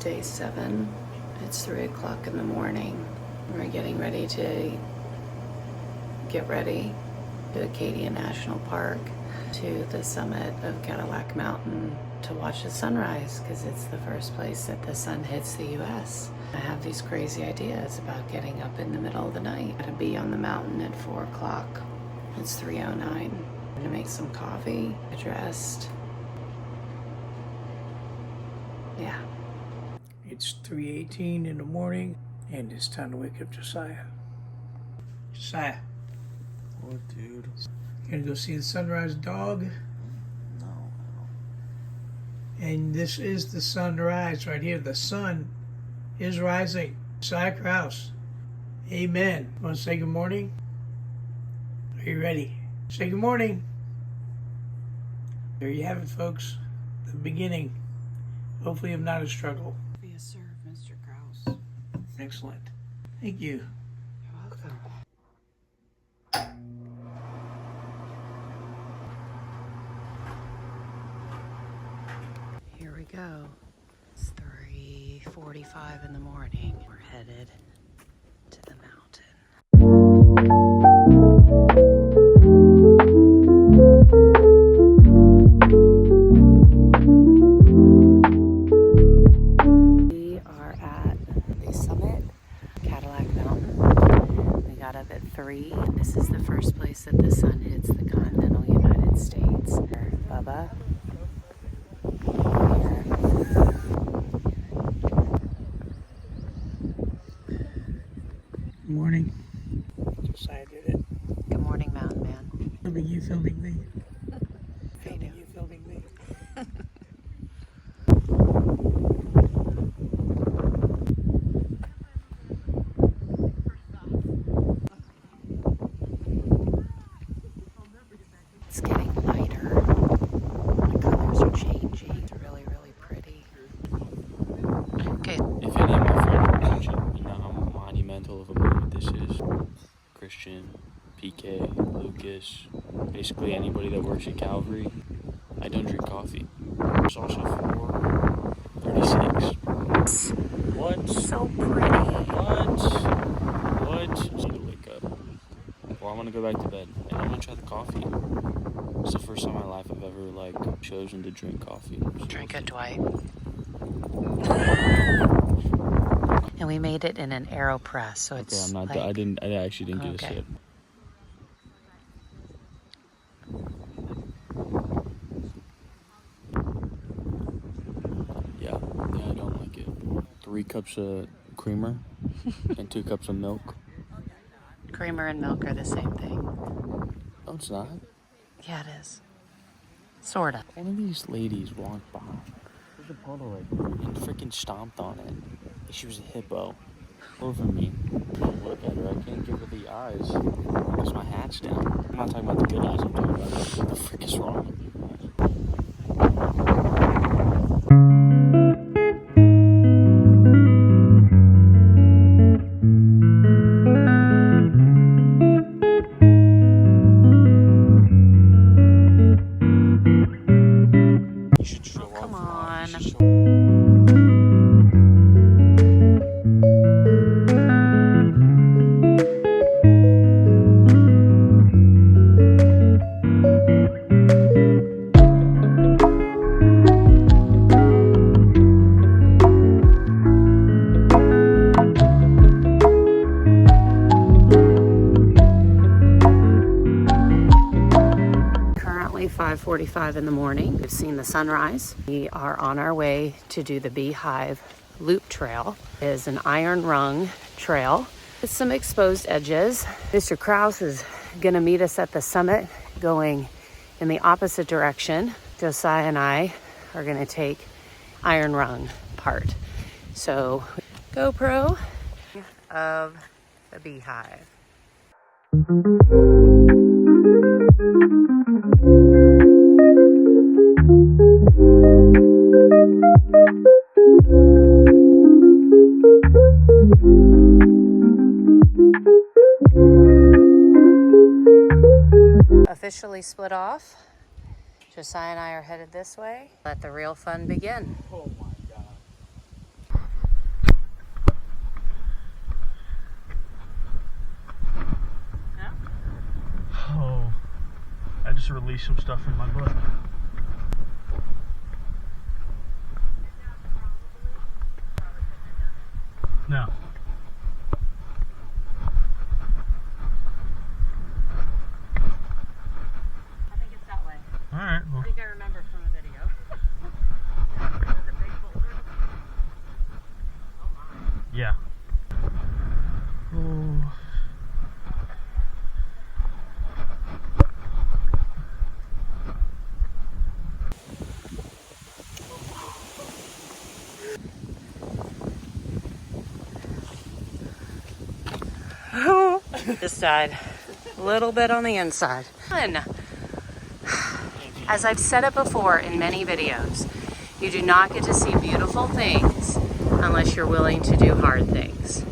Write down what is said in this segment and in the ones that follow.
day 7. It's 3 o'clock in the morning. We're getting ready to get ready to Acadia National Park, to the summit of Cadillac Mountain to watch the sunrise, because it's the first place that the sun hits the US. I have these crazy ideas about getting up in the middle of the night to be on the mountain at 4 o'clock. It's 3:09. I'm gonna make some coffee, get dressed. Yeah. It's 3:18 in the morning, and it's time to wake up Josiah. Josiah. What, dude? You gonna go see the sunrise dog? No. And this is the sunrise right here. The sun is rising. Josiah Krause. Amen. Want to say good morning? Are you ready? Say good morning. There you have it, folks. The beginning. Hopefully of not a struggle. Yes, sir, Mr. Krause. Excellent. Thank you. You're welcome. Here we go. It's 3:45 in the morning. We're headed to the mountain. We are at the summit, Cadillac Mountain. We got up at 3. This is the first place that the sun hits the continental United States. Bubba. Good morning. Josiah did it. Good morning, Mountain Man. Filming you, filming me. I know. You, filming me. It's getting lighter. The colors are changing. It's really, really pretty. Okay. If any of my friends are watching, you know how monumental of a moment this is. Christian, PK, Lucas, basically anybody that works at Calvary. I don't drink coffee. It's also 4:36. What? So pretty. What? I need to wake up. Or I'm gonna go back to bed. And I'm gonna try the coffee. It's the first time in my life I've ever chosen to drink coffee. So Drink it, Dwight. And we made it in an AeroPress, so Okay, it's I'm not. like, I actually didn't get a Okay. sip. Yeah, I don't like it. 3 cups of creamer and 2 cups of milk. creamer and milk are the same thing. No, it's not. Yeah, it is. Sorta. One of these ladies walked by. There's a photo right there. And freaking stomped on it. Like she was a hippo. Over me. Look at her. I can't give her the eyes. Because my hat's down. I'm not talking about the good eyes. I'm talking about what the frick is wrong with you guys. You should show off. Come on. You should show Currently 5:45 in the morning. We've seen the sunrise. We are on our way to do the Beehive Loop Trail. It is an iron rung trail with some exposed edges. Mr. Krause is gonna meet us at the summit going in the opposite direction. Josiah and I are gonna take iron rung part. So GoPro of the Beehive. Officially split off. Josiah and I are headed this way. Let the real fun begin. Oh my God. to release some stuff in my butt. No. I think it's that way. Alright, well. I think I remember from the video. Was it big boulder? Oh my. Yeah. Oh. This side, a little bit on the inside. Fun. As I've said it before in many videos, you do not get to see beautiful things unless you're willing to do hard things.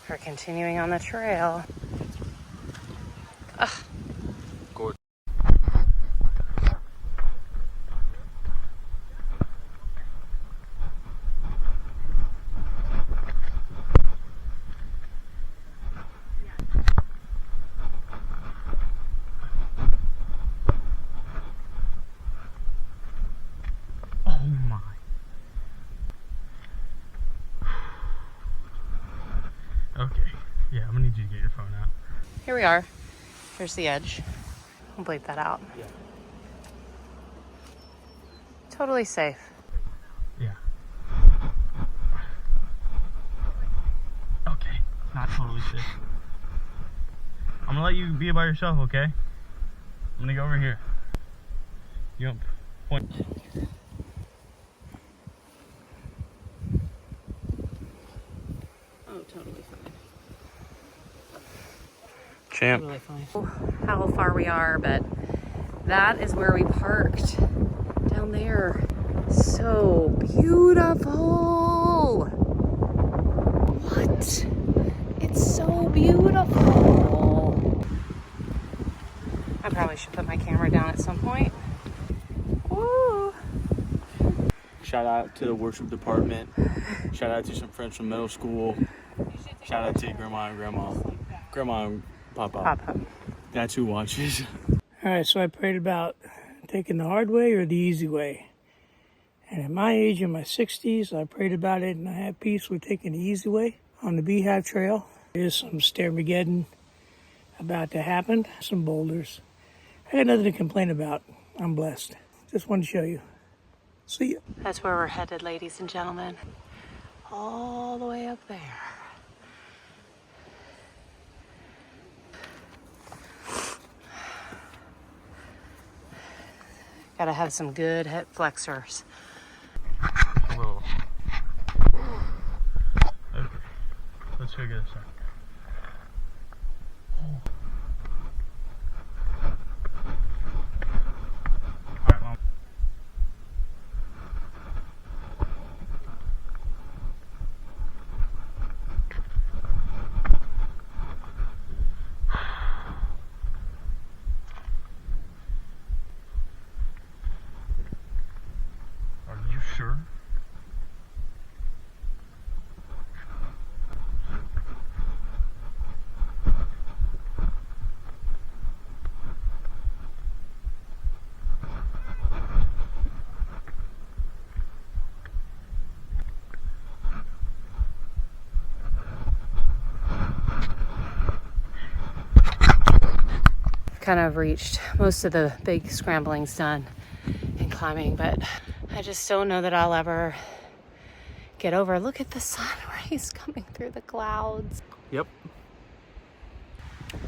We're continuing on the trail. Ugh. Good. Oh my. Okay. Yeah, I'm gonna need you to get your phone out. Here we are. Here's the edge. I'll bleep that out. Yeah. Totally safe. Yeah. Okay. Not totally safe. I'm gonna let you be by yourself, okay? I'm gonna go over here. You don't point. Oh, totally fine. Champ. Totally fine. How far we are, but that is where we parked down there. So beautiful. What? It's so beautiful. I probably should put my camera down at some point. Woo. Shout out to the worship department. Shout out to some friends from middle school. Shout out to Grandma and Grandma. Grandma and Papa. Papa. That's who watches. All right, so I prayed about taking the hard way or the easy way. And at my age, in my 60s, I prayed about it and I had peace with taking the easy way on the Beehive Trail. There's some Stairmageddon about to happen, some boulders. I got nothing to complain about. I'm blessed. Just wanted to show you. See ya. That's where we're headed, ladies and gentlemen. All the way up there. Gotta have some good hip flexors. Whoa. Okay. Let's go get a second. Alright, Mom. Are you sure? Kind of reached most of the big scrambling's done and climbing, but I just don't know that I'll ever get over. Look at the sun rays coming through the clouds. Yep.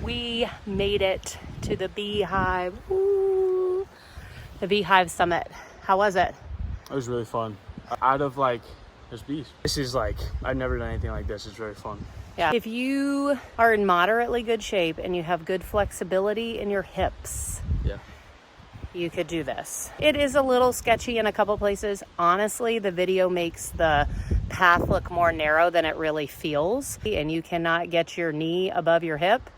We made it to the Beehive. Woo. The Beehive Summit. How was it? It was really fun. Out of like, there's bees. This is like, I've never done anything like this. It's very fun. Yeah. If you are in moderately good shape and you have good flexibility in your hips, Yeah. you could do this. It is a little sketchy in a couple places. Honestly, the video makes the path look more narrow than it really feels, and you cannot get your knee above your hip.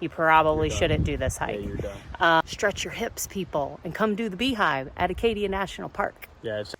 You probably shouldn't do this hike. Yeah, you're done. Stretch your hips, people, and come do the Beehive at Acadia National Park. Yeah, it's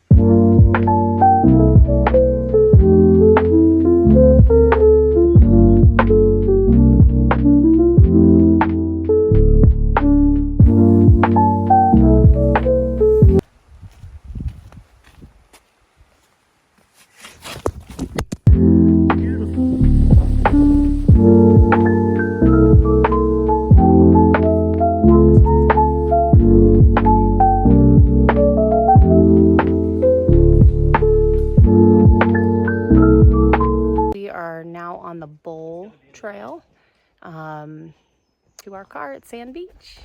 to our car at Sand Beach.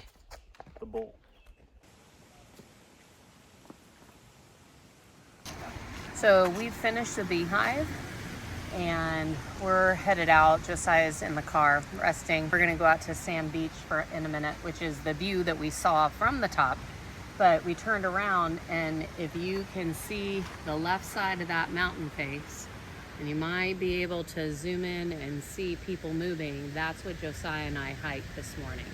The bowl. So we've finished the Beehive and we're headed out. Josiah's in the car resting. We're gonna go out to Sand Beach in a minute, which is the view that we saw from the top. But we turned around, and if you can see the left side of that mountain face, and you might be able to zoom in and see people moving, that's what Josiah and I hiked this morning.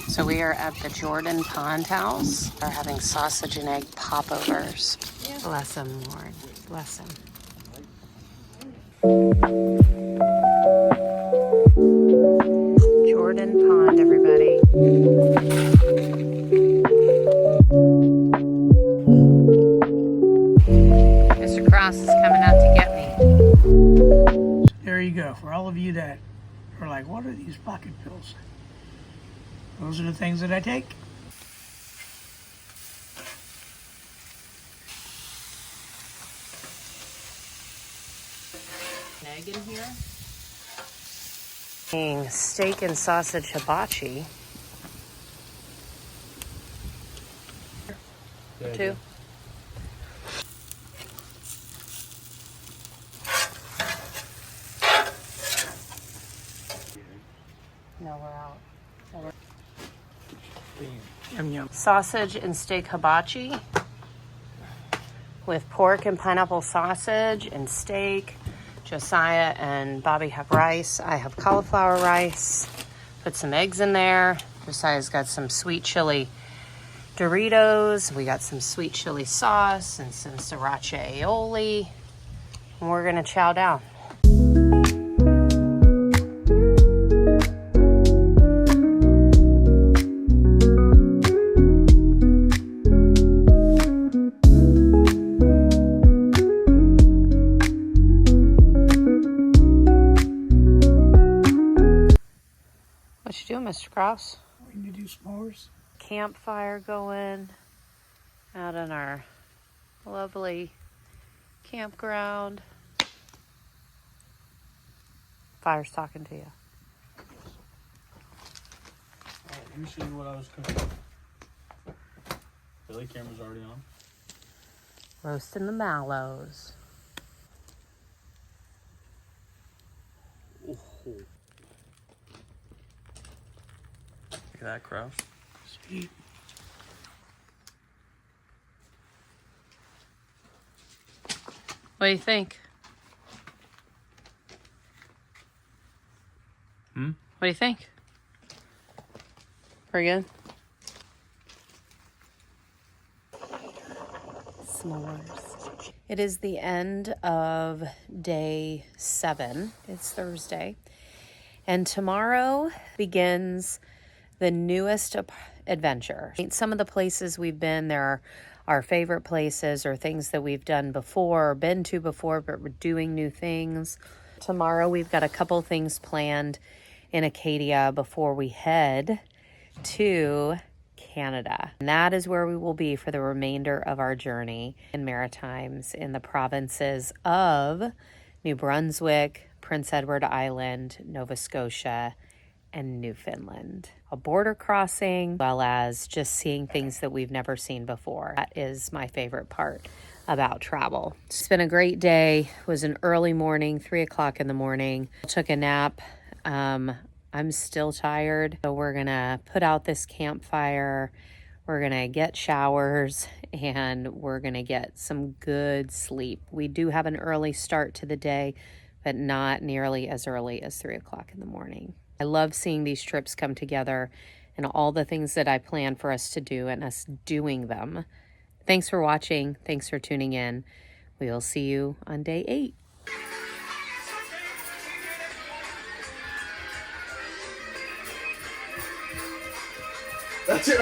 So we are at the Jordan Pond House. They're having sausage and egg popovers. Yeah. Bless him, Lord. Bless him. Jordan Pond, everybody. Mr. Cross is coming out to get me. There you go. For all of you that are like, what are these pocket pills? Those are the things that I take. Egg in here. Steak and sausage hibachi. Yeah, Two. No, we're out. Yum yum. Sausage and steak hibachi with pork and pineapple sausage and steak. Josiah and Bobby have rice. I have cauliflower rice. Put some eggs in there. Josiah's got some sweet chili Doritos. We got some sweet chili sauce and some sriracha aioli. And we're gonna chow down. What you doing, Mr. Cross? We need to do s'mores. Campfire going out on our lovely campground. Fire's talking to you. Alright, let me show you what I was cooking. Billy, camera's already on. Roasting the mallows. Oh. Look at that, Kraus. Sweet. What do you think? Hmm? What do you think? Pretty good? S'mores. It is the end of day 7. It's Thursday. And tomorrow begins the newest adventure. Some of the places we've been, there are our favorite places or things that we've done before or been to before, but we're doing new things. Tomorrow we've got a couple things planned in Acadia before we head to Canada. And that is where we will be for the remainder of our journey in Maritimes in the provinces of New Brunswick, Prince Edward Island, Nova Scotia, and Newfoundland. A border crossing, as well as just seeing things that we've never seen before. That is my favorite part about travel. It's been a great day. It was an early morning, 3 o'clock in the morning. I took a nap. I'm still tired. So we're gonna put out this campfire. We're gonna get showers and we're gonna get some good sleep. We do have an early start to the day, but not nearly as early as 3 o'clock in the morning. I love seeing these trips come together and all the things that I plan for us to do and us doing them. Thanks for watching. Thanks for tuning in. We will see you on day 8. That's it.